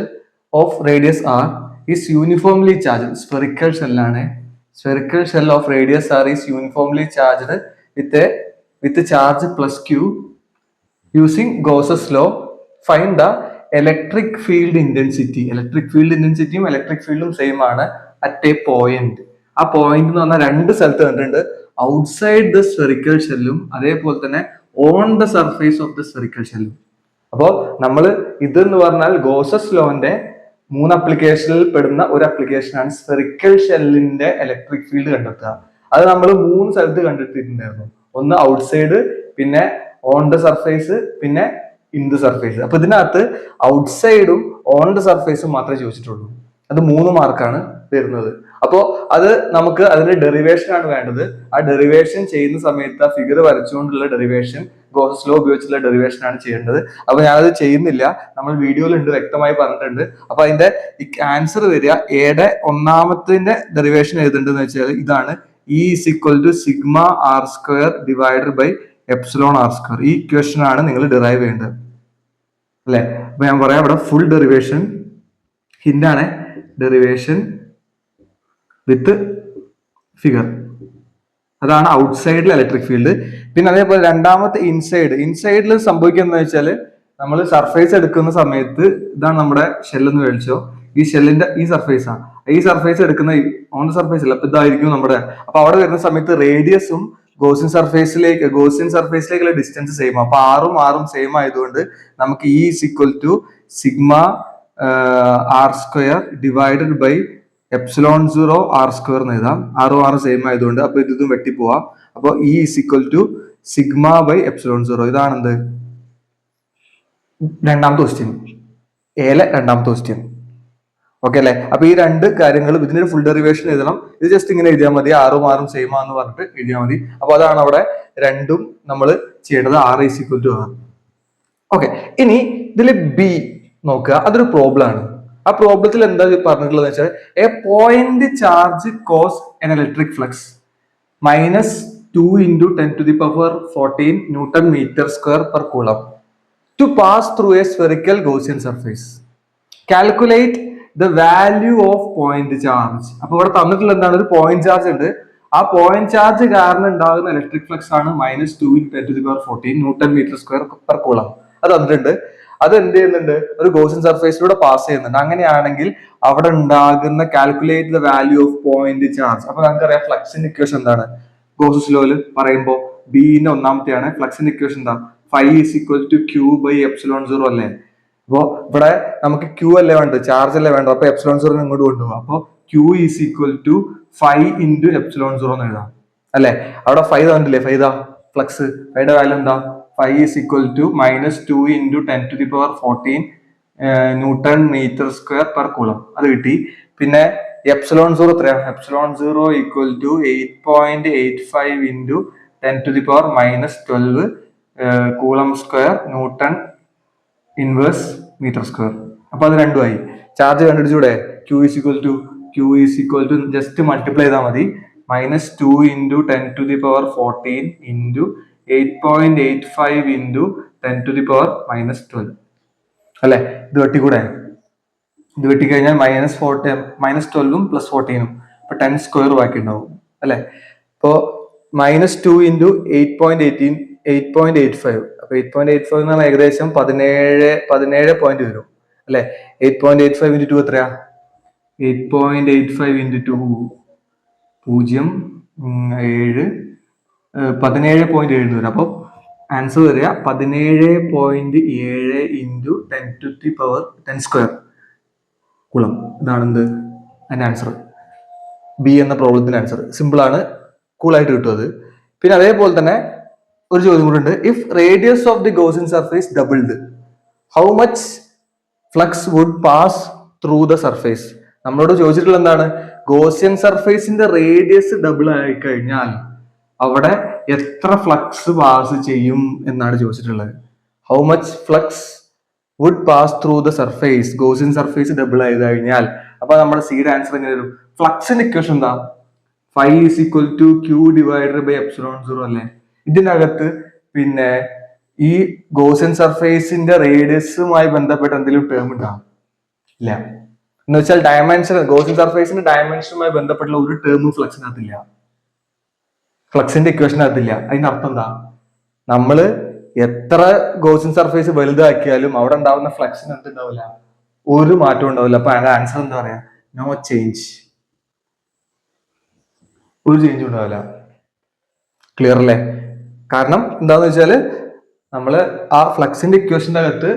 of radius R is uniformly charge. Spherical ഷെല്ലാണ്. Spherical shell of radius R is uniformly charged with charge plus Q using Gauss's law. Find the electric field intensity. Electric field ഇന്റൻസിറ്റിയും electric ഫീൽഡും same ആണ് at a point. ആ point എന്ന് പറഞ്ഞാൽ 2 സ്ഥലത്ത് കണ്ടിട്ടുണ്ട്. Outside the spherical ഷെല്ലും അതേപോലെ തന്നെ on the surface of the spherical ഷെല്ലും. അപ്പോൾ നമ്മൾ ഇതെന്ന് പറഞ്ഞാൽ ഗോസസ് ലോന്റെ 3 അപ്ലിക്കേഷനിൽ പെടുന്ന ഒരു അപ്ലിക്കേഷനാണ് സ്ഫെറിക്കൽ ഷെല്ലിന്റെ ഇലക്ട്രിക് ഫീൽഡ് കണ്ടെത്തുക. അത് നമ്മൾ 3 സ്ഥലത്ത് കണ്ടെത്തിയിട്ടുണ്ടായിരുന്നു. ഒന്ന് ഔട്ട്സൈഡ്, പിന്നെ ഓൺ ദ സർഫേസ്, പിന്നെ ഇൻ ദ സർഫേസ്. അപ്പൊ ഇതിനകത്ത് ഔട്ട്സൈഡും ഓൺ ദ സർഫേസും മാത്രമേ ചോദിച്ചിട്ടുള്ളൂ. അത് 3 മാർക്കാണ് വരുന്നത്. അപ്പോ അത് നമുക്ക് അതിന്റെ ഡെറിവേഷൻ ആണ് വേണ്ടത്. ആ ഡെറിവേഷൻ ചെയ്യുന്ന സമയത്ത് ആ ഫിഗർ വരച്ചുകൊണ്ടുള്ള ഡെറിവേഷൻ, ഗോസസ് ലോ ഉപയോഗിച്ചുള്ള ഡെറിവേഷൻ ആണ് ചെയ്യേണ്ടത്. അപ്പൊ ഞാനത് ചെയ്യുന്നില്ല, നമ്മൾ വീഡിയോയിലുണ്ട്, വ്യക്തമായി പറഞ്ഞിട്ടുണ്ട്. അപ്പൊ അതിന്റെ ആൻസർ വരിക, എയുടെ ഒന്നാമത്തിന്റെ ഡെറിവേഷൻ എഴുതേണ്ടതെന്ന് വെച്ചാൽ ഇതാണ്, E is equal to sigma R square divided by epsilon R square. ഈ ഇക്വേഷൻ ആണ് നിങ്ങൾ ഡിറൈവ് ചെയ്യേണ്ടത് അല്ലെ. അപ്പൊ ഞാൻ പറയാം, ഇവിടെ ഫുൾ ഡെറിവേഷൻ ഹിന്റാണ്, ഡെറിവേഷൻ വിത്ത് ഫിഗർ. അതാണ് ഔട്ട് സൈഡിൽ ഇലക്ട്രിക് ഫീൽഡ്. പിന്നെ അതേപോലെ രണ്ടാമത്തെ ഇൻസൈഡിൽ സംഭവിക്കുന്നത് വെച്ചാൽ നമ്മൾ സർഫേസ് എടുക്കുന്ന സമയത്ത് ഇതാണ് നമ്മുടെ ഷെല്ലെന്ന് മേടിച്ചോ, ഈ ഷെല്ലിന്റെ ഈ സർഫേസ് എടുക്കുന്ന ഓൺ ദ സർഫേസ് അല്ല, അപ്പൊ ഇതായിരിക്കും നമ്മുടെ. അപ്പൊ അവിടെ വരുന്ന സമയത്ത് റേഡിയസും ഗോസിയൻ സർഫേസിലേക്കുള്ള ഡിസ്റ്റൻസ് സെയിം. അപ്പൊ ആറും സെയിം ആയതുകൊണ്ട് നമുക്ക് E is equal to sigma R square divided by epsilon 0 R square എന്ന് എഴുതാം. ആറും സെയിം ആയതുകൊണ്ട്. അപ്പൊ ഇതും വെട്ടിപ്പോവാം. അപ്പൊ E is equal to sigma by epsilon 0. ഇതാണ് എന്ത് രണ്ടാമത്തെ ക്വസ്റ്റ്യൻ, രണ്ടാമത്തെ ക്വസ്റ്റ്യൻ. ഓക്കെ അല്ലെ? അപ്പൊ ഈ രണ്ട് കാര്യങ്ങളും ഇതിനൊരു ഫുൾ ഡെറിവേഷൻ എഴുതണം. ഇത് ജസ്റ്റ് ഇങ്ങനെ എഴുതിയാൽ മതി, ആറും സെയിം ആന്ന് പറഞ്ഞിട്ട് എഴുതിയാൽ മതി. അപ്പൊ അതാണ് അവിടെ രണ്ടും നമ്മൾ ചെയ്യേണ്ടത്, R is equal to R. Okay, ഇനി ഇതിൽ ബി നോക്കുക, അതൊരു പ്രോബ്ലം ആണ്. ആ പ്രോബ്ലത്തിൽ എന്താ പറഞ്ഞിട്ടുള്ളത് വെച്ചാൽ a point charge cause an electric flux -2 × 10⁻14 newton metre square per coulomb to pass through a spherical Gaussian surface. Calculate the value of point charge. അപ്പൊ ഇവിടെ തന്നിട്ടുള്ള എന്താണ്, ഒരു പോയിന്റ് ചാർജ് ഉണ്ട്. ആ പോയിന്റ് ചാർജ് കാരണം ഉണ്ടാകുന്ന ഇലക്ട്രിക് ഫ്ലക്സ് ആണ് -2 × 10⁻14 newton metre square per coulomb. അത് തന്നിട്ടുണ്ട്. അത് എന്ത് ചെയ്യുന്നുണ്ട്, ഒരു ഗോസിയൻ സർഫേസിലൂടെ പാസ് ചെയ്യുന്നുണ്ട്. അങ്ങനെയാണെങ്കിൽ അവിടെ ഉണ്ടാകുന്ന calculate the value of point charge. അപ്പൊ നമുക്കറിയാം ഫ്ലക്സിന്റെ ഇക്വേഷൻ എന്താണ്, ഗോസസ് ലോയിൽ പറയുമ്പോൾ ബിന്റെ ഒന്നാമത്തെയാണ്. ഫ്ലക്സിന്റെ ഇക്വേഷൻ എന്താ, φ = Q/ε0 അല്ലേ? അപ്പോ ഇവിടെ നമുക്ക് Q അല്ലേ വേണ്ടത്, ചാർജ് അല്ലേ വേണ്ടത്. അപ്പൊ ε0 ഇങ്ങോട്ട് കൊണ്ടുപോകാം. അപ്പൊ Q = φ × ε0 എന്ന് എഴുതാം അല്ലെ? അവിടെ φ തന്നിട്ടില്ലേ, φ ഇതാ ഫ്ലക്സ്, ഫൈയുടെ വാല്യൂ എന്താ, φ = -2 × 10⁻14 newton metre square per coulomb. അത് കിട്ടി. പിന്നെ ε0 എത്രയാ, ε0 = 8.85 × 10⁻−12 coulomb square newton inverse metre square. അപ്പൊ അത് രണ്ടുമായി. ചാർജ് കണ്ടുപിടിച്ചൂടെ, Q = ജസ്റ്റ് മൾട്ടിപ്ലൈ ചെയ്താൽ മതി, -2 × 10⁻14 × 8.85 × 10⁻−12 അല്ലെ? ഇത് വെട്ടിക്കൂടെ, ഇത് വെട്ടിക്കഴിഞ്ഞാൽ -12ഉം +14ഉം, അപ്പൊ 10 സ്ക്വയർ ബാക്കി ഉണ്ടാവും അല്ലെ? ഇപ്പോ -2 × 8.85, അപ്പൊ 8.85 എന്ന് പറഞ്ഞാൽ ഏകദേശം 17 പോയിന്റ് വരും അല്ലെ? 8.85 × 2 എത്രയാ, 8.85 × 2 17.7 വരും. അപ്പൊ ആൻസർ വരിക 17.7 × 10⁻10 സ്ക്വയർ കുളം. ഇതാണ് എന്ത് അതിന്റെ ആൻസർ, ബി എന്ന പ്രോബ്ലത്തിന്റെ ആൻസർ. സിമ്പിൾ ആണ്, കൂളായിട്ട് കിട്ടും അത്. പിന്നെ അതേപോലെ തന്നെ ഒരു ചോദ്യം കൂടെ ഉണ്ട്. If radius of the Gaussian surface doubled, how much flux would pass through the surface. നമ്മളോട് ചോദിച്ചിട്ടുള്ള എന്താണ്, ഗോസിയൻ സർഫേസിന്റെ റേഡിയസ് ഡബിൾ ആയി കഴിഞ്ഞാൽ അവിടെ എത്ര ഫ്ലക്സ് പാസ് ചെയ്യും എന്നാണ് ചോദിച്ചിട്ടുള്ളത്. How much flux would pass through the surface, Gaussian surface double ആയി കഴിഞ്ഞാൽ. അപ്പൊ നമ്മുടെ സിയുടെ ആൻസർ എങ്ങനെ വരും, ഫ്ലക്സിന്റെ ഇക്വേഷൻ എന്താ, φ = Q/ε0 അല്ലേ? ഇതിനകത്ത് പിന്നെ ഈ ഗോസിയൻ സർഫേസിന്റെ റേഡിയസുമായി ബന്ധപ്പെട്ട എന്തെങ്കിലും ടേം ഉണ്ടാവും ഇല്ല? എന്ന് വെച്ചാൽ ഗോസിയൻ സർഫേസിന്റെ ഡയമെൻഷനുമായി ബന്ധപ്പെട്ടുള്ള ഒരു ടേമും ഫ്ലക്സിനകത്തില്ല, ഫ്ലക്സിന്റെ ഇക്വേഷനകത്തില്ല. അതിന്റെ അർത്ഥം എന്താ, നമ്മള് എത്ര ഗോസിയൻ സർഫേസ് വലുതാക്കിയാലും അവിടെ ഉണ്ടാവുന്ന ഫ്ലക്സിന് എന്തുണ്ടാവില്ല, ഒരു മാറ്റം ഉണ്ടാവില്ല. അപ്പൊ അതിന്റെ ആൻസർ എന്താ പറയാ, നോ ചേഞ്ച്, ഒരു ചേഞ്ച് ഉണ്ടാവില്ല. ക്ലിയർ അല്ലേ? കാരണം എന്താന്ന് വെച്ചാല് നമ്മള് ആ ഫ്ലക്സിന്റെ ഇക്വേഷന്റെ അകത്ത്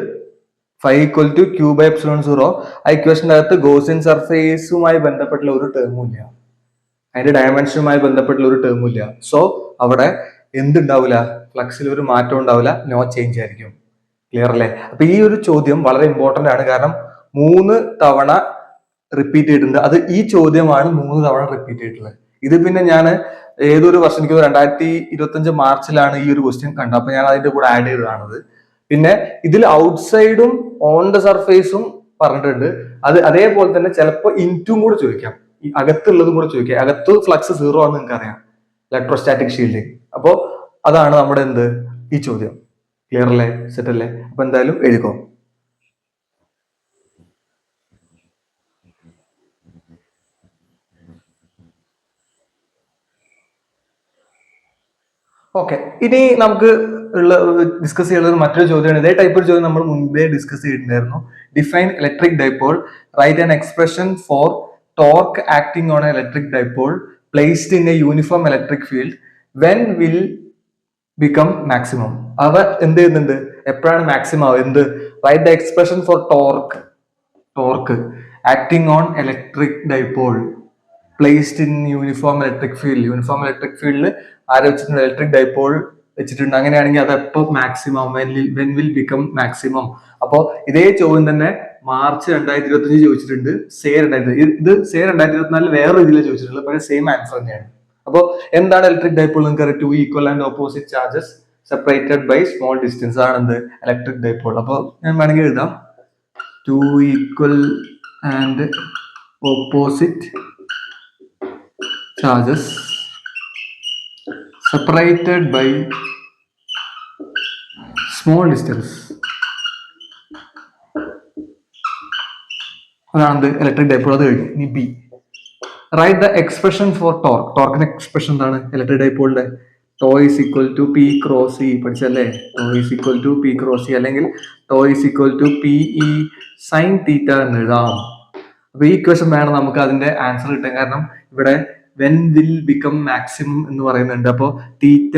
φ = Q/ε0, ആ ഇക്വേഷന്റെ അകത്ത് ഗോസിയൻ സർഫേസുമായി ബന്ധപ്പെട്ടുള്ള ഒരു ടേമും ഇല്ല, അതിന്റെ ഡയമെൻഷനുമായി ബന്ധപ്പെട്ടുള്ള ഒരു ടേമും ഇല്ല. സോ അവിടെ എന്തുണ്ടാവില്ല, ഫ്ലക്സിൽ ഒരു മാറ്റം ഉണ്ടാവില്ല, നോ ചേഞ്ച് ആയിരിക്കും. ക്ലിയർ അല്ലേ? അപ്പൊ ഈ ഒരു ചോദ്യം വളരെ ഇമ്പോർട്ടന്റ് ആണ്, കാരണം 3 തവണ റിപ്പീറ്റ് ചെയ്തിട്ടുണ്ട്. അത് ഈ ചോദ്യമാണ് 3 തവണ റിപ്പീറ്റ് ചെയ്തിട്ടുള്ളത്. ഇത് പിന്നെ ഞാൻ ഏതൊരു വർഷം, എനിക്ക് 2025 മാർച്ചിലാണ് ഈ ഒരു ക്വസ്റ്റ്യൻ കണ്ടത്. അപ്പൊ ഞാൻ അതിന്റെ കൂടെ ആഡ് ചെയ്തതാണത്. പിന്നെ ഇതിൽ ഔട്ട്സൈഡും ഓൺ ദ സർഫേസും പറഞ്ഞിട്ടുണ്ട്. അത് അതേപോലെ തന്നെ ചിലപ്പോൾ ഇൻറ്റും കൂടെ ചോദിക്കാം, ഈ അകത്തുള്ളതും കൂടെ ചോദിക്കാം. അകത്ത് ഫ്ലക്സ് 0 ആണെന്ന് നിങ്ങൾക്ക് അറിയാം, ഇലക്ട്രോസ്റ്റാറ്റിക് ഷീൽഡിങ്. അപ്പോ അതാണ് നമ്മുടെ എന്ത് ഈ ചോദ്യം. ക്ലിയർ അല്ലേ? സെറ്റ് അല്ലേ? അപ്പൊ എന്തായാലും എഴുതിക്കോ. ഓക്കെ, ഇനി നമുക്ക് ഡിസ്കസ് ചെയ്യുന്നത് മറ്റൊരു ചോദ്യമാണ്. ഇതേ ടൈപ്പ് ഒരു ചോദ്യം നമ്മൾ മുൻപേ ഡിസ്കസ് ചെയ്തിട്ടുണ്ടായിരുന്നു. Define electric dipole, write an expression for torque acting on electric dipole placed in a uniform electric field when will become maximum. അവ എന്ത് ചെയ്യുന്നുണ്ട്, എപ്പോഴാണ് മാക്സിമം ആവുക? എന്ത്? Write the expression for torque acting on electric dipole placed in uniform electric field. Uniform electric ഫീൽഡിൽ ആരെ വെച്ചിട്ടുണ്ട്? Electric dipole വെച്ചിട്ടുണ്ട്. അങ്ങനെയാണെങ്കിൽ അത് എപ്പോൾ maximum, when will become maximum. അപ്പോ ഇതേ ചോദ്യം തന്നെ മാർച്ച് 2025 ചോദിച്ചിട്ടുണ്ട്. സേ 2024 വേറെ രീതിയിൽ ചോദിച്ചിട്ടുള്ളത്, പക്ഷേ സെയിം ആൻസർ തന്നെയാണ്. അപ്പോൾ എന്താണ് ഇലക്ട്രിക് ഡൈപോൾ? നിങ്ങൾക്ക് two equal and opposite charges separated by small distance ആണ് എന്ത്? Electric dipole. അപ്പോൾ ഞാൻ വേണമെങ്കിൽ എഴുതാം, two equal and opposite charges separated by small distance. അതാണ് ഇലക്ട്രിക് ഡൈപോൾ. അത് കഴിഞ്ഞു. ഇനി B, write the expression for torque. ടോർക്കിന്റെ എക്സ്പ്രഷൻ എന്താണ്? ഇലക്ട്രിക് ഡൈപോളിന്റെ tau is equal to P cross E. പഠിച്ചല്ലേ? Tau is equal to P cross E, അല്ലെങ്കിൽ tau is equal to P E sine theta എന്ന് എഴുതാം. അപ്പൊ ഈ ഇക്വേഷൻ വേണം നമുക്ക് അതിന്റെ ആൻസർ കിട്ടാൻ. കാരണം ഇവിടെ വെൻ വിൽ ബിക്കം മാക്സിമം എന്ന് പറയുന്നുണ്ട്. അപ്പോൾ തീറ്റ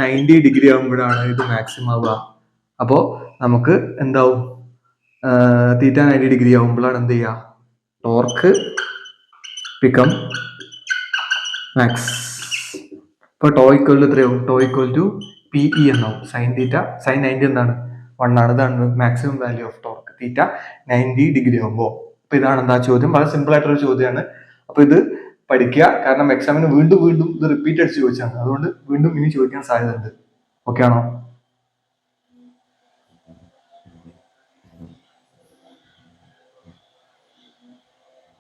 90 ഡിഗ്രി ആകുമ്പോഴാണ് ഇത് മാക്സിമം ആവുക. അപ്പോൾ നമുക്ക് എന്താവും? തീറ്റ 90 ഡിഗ്രി ആകുമ്പോഴാണ് എന്ത് ചെയ്യുക? Torque become max. ഇപ്പോൾ ടോ ഈക്വൽ ടു എത്രയാവും? Tau equal to P E എന്നാവും. സൈൻ തീറ്റ സൈൻ 90 എന്താണ്? 1 ആണ്. ഇതാണ് maximum value of torque, theta 90 degree ആകുമ്പോൾ. അപ്പൊ ഇതാണ് എന്താ ചോദ്യം. വളരെ സിമ്പിൾ ആയിട്ടൊരു ചോദ്യമാണ്. അപ്പൊ ഇത് പഠിക്കുക, കാരണം എക്സാമിന് വീണ്ടും ഇത് റിപ്പീറ്റ് അടിച്ച് ചോദിച്ചാണ്. അതുകൊണ്ട് വീണ്ടും ഇനി ചോദിക്കാൻ സാധ്യതയുണ്ട്. ഓക്കെ ആണോ?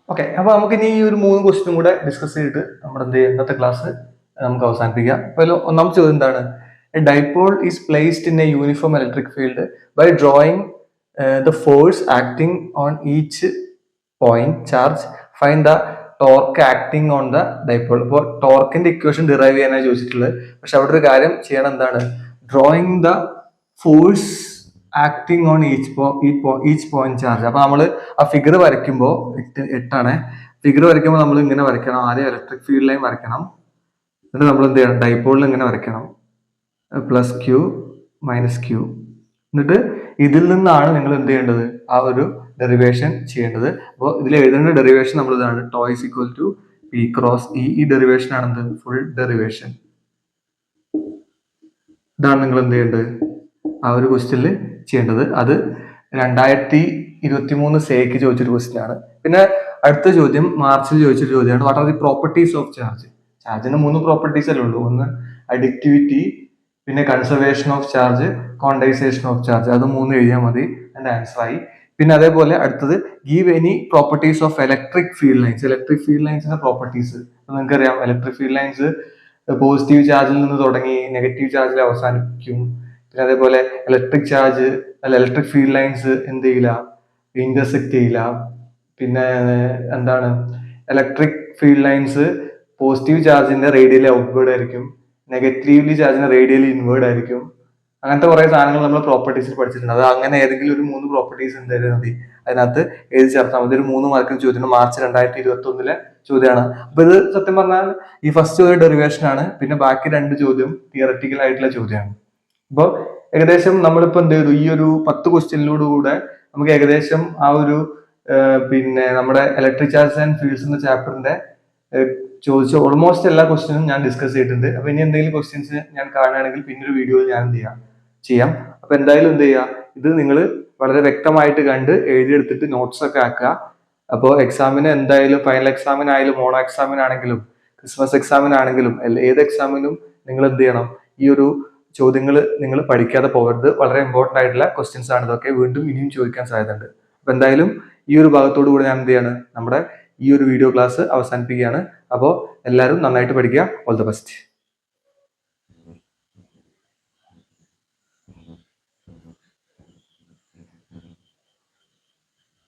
ഓക്കെ, അപ്പൊ നമുക്ക് ഇനി ഈ ഒരു 3 ക്വസ്റ്റ്യൻ കൂടെ ഡിസ്കസ് ചെയ്തിട്ട് നമ്മുടെ എന്ത് ചെയ്യും, ഇന്നത്തെ ക്ലാസ് നമുക്ക് അവസാനിപ്പിക്കാം. അപ്പോൾ ഒന്നാമത്തെ ചോദ്യം എന്താണ്? A dipole is placed in a uniform electric field by drawing the force acting on each point charge. Find the torque acting on the dipole. ഇപ്പോൾ ടോർക്കിന്റെ ഇക്വേഷൻ ഡിറൈവ് ചെയ്യാനാണ് ചോദിച്ചിട്ടുള്ളത്. പക്ഷെ അവിടെ ഒരു കാര്യം ചെയ്യണം. എന്താണ്? Drawing the force acting on each point charge. അപ്പൊ നമ്മൾ ആ ഫിഗർ വരയ്ക്കുമ്പോൾ 8 ഫിഗർ വരയ്ക്കുമ്പോൾ നമ്മൾ ഇങ്ങനെ വരയ്ക്കണം. ആദ്യം ഇലക്ട്രിക് ഫീൽഡ് ലൈൻ വരയ്ക്കണം. എന്നിട്ട് നമ്മൾ എന്ത് ചെയ്യണം? ഡൈപോളിൽ ഇങ്ങനെ വരയ്ക്കണം, പ്ലസ് ക്യൂ മൈനസ് ക്യൂ. എന്നിട്ട് ഇതിൽ നിന്നാണ് നിങ്ങൾ എന്ത് ചെയ്യേണ്ടത്? ആ ഒരു ഡെറിവേഷൻ ചെയ്യേണ്ടത്. അപ്പോൾ ഇതിൽ എഴുതേണ്ട ഡെറിവേഷൻ നമ്മൾ ഇതാണ്, tau is equal to P cross E. ഈ ഡെറിവേഷൻ ആണ് എന്ത്? Full derivation. ഇതാണ് നിങ്ങൾ എന്ത് ചെയ്യേണ്ടത്? ആ ഒരു ക്വസ്റ്റ്യനിൽ ചെയ്യേണ്ടത്. അത് 2023 സേക്ക് ചോദിച്ചൊരു ക്വസ്റ്റ്യൻ ആണ്. പിന്നെ അടുത്ത ചോദ്യം മാർച്ചിൽ ചോദിച്ചൊരു ചോദ്യമാണ്. What are the properties of charge? ചാർജിന് 3 പ്രോപ്പർട്ടീസ് അല്ലേ ഉള്ളൂ. ഒന്ന് അഡിക്റ്റിവിറ്റി, പിന്നെ conservation of charge, quantization of charge. അത് 3 എഴുതിയാൽ മതി, അതിന്റെ ആൻസർ ആയി. പിന്നെ അതേപോലെ അടുത്തത് give any properties of electric field lines. Electric field ലൈൻസിന്റെ പ്രോപ്പർട്ടീസ് നിങ്ങൾക്കറിയാം. ഇലക്ട്രിക് ഫീൽഡ് ലൈൻസ് പോസിറ്റീവ് ചാർജിൽ നിന്ന് തുടങ്ങി നെഗറ്റീവ് ചാർജിൽ അവസാനിപ്പിക്കും. പിന്നെ അതേപോലെ ഇലക്ട്രിക് ഫീൽഡ് ലൈൻസ് എന്ത് ചെയ്യില്ല? ഇന്റർസെക്ട് ചെയ്യില്ല. പിന്നെ എന്താണ്? ഇലക്ട്രിക് ഫീൽഡ് ലൈൻസ് പോസിറ്റീവ് ചാർജിന്റെ റേഡിയലി ഔട്ട്വേർഡ് ആയിരിക്കും, നെഗറ്റീവ്ലി ചാർജിന്റെ റേഡിയലി ഇൻവേർഡ് ആയിരിക്കും. അങ്ങനത്തെ കുറെ സാധനങ്ങൾ നമ്മൾ പ്രോപ്പർട്ടീസിൽ പഠിച്ചിട്ടുണ്ട്. അത് അങ്ങനെ ഏതെങ്കിലും ഒരു 3 പ്രോപ്പർട്ടീസ് എന്തായാലും മതി, അതിനകത്ത് എഴുതി ചേർത്താൽ മതി. ഒരു 3 മാർക്കിന് ചോദ്യം, മാർച്ച് 2021 ചോദ്യമാണ്. അപ്പൊ ഇത് സത്യം പറഞ്ഞാൽ ഈ ഫസ്റ്റ് ഒരു ഡെറിവേഷൻ ആണ്. പിന്നെ ബാക്കി 2 ചോദ്യം തിയററ്റിക്കൽ ആയിട്ടുള്ള ചോദ്യമാണ്. അപ്പോൾ ഏകദേശം നമ്മളിപ്പോ എന്ത് ചെയ്തു? ഈ ഒരു 10 ക്വസ്റ്റ്യനിലൂടെ നമുക്ക് ഏകദേശം ആ ഒരു പിന്നെ നമ്മുടെ ഇലക്ട്രിക് ചാർജസ് ആൻഡ് ഫീൽഡ്സ് എന്ന ചാപ്റ്ററിന്റെ ചോദിച്ച ഓൾമോസ്റ്റ് എല്ലാ ക്വസ്റ്റ്യനും ഞാൻ ഡിസ്കസ് ചെയ്തിട്ടുണ്ട്. അപ്പൊ ഇനി എന്തെങ്കിലും ക്വസ്റ്റ്യൻസ് ഞാൻ കാണുകയാണെങ്കിൽ പിന്നൊരു വീഡിയോയിൽ ഞാൻ എന്ത് ചെയ്യാം. അപ്പൊ എന്തായാലും എന്ത് ചെയ്യുക, ഇത് നിങ്ങൾ വളരെ വ്യക്തമായിട്ട് കണ്ട് എഴുതിയെടുത്തിട്ട് നോട്ട്സ് ഒക്കെ ആക്കുക. അപ്പോൾ എക്സാമിന് എന്തായാലും ഫൈനൽ എക്സാമിനായാലും മോണോ എക്സാമിനാണെങ്കിലും ക്രിസ്മസ് എക്സാമിനാണെങ്കിലും ഏത് എക്സാമിനും നിങ്ങൾ എന്ത് ചെയ്യണം? ഈ ഒരു ചോദ്യങ്ങൾ നിങ്ങൾ പഠിക്കാതെ പോകരുത്. വളരെ ഇമ്പോർട്ടന്റ് ആയിട്ടുള്ള ക്വസ്റ്റ്യൻസ് ആണ് ഇതൊക്കെ. വീണ്ടും ഇനിയും ചോദിക്കാൻ സാധ്യതയുണ്ട്. അപ്പൊ എന്തായാലും ഈ ഒരു ഭാഗത്തോടു കൂടി ഞാൻ എന്ത് ചെയ്യാണ്? നമ്മുടെ ഈ ഒരു വീഡിയോ ക്ലാസ് അവസാനിപ്പിക്കുകയാണ്. അപ്പോൾ എല്ലാവരും നന്നായിട്ട് പഠിക്കുക. All the best.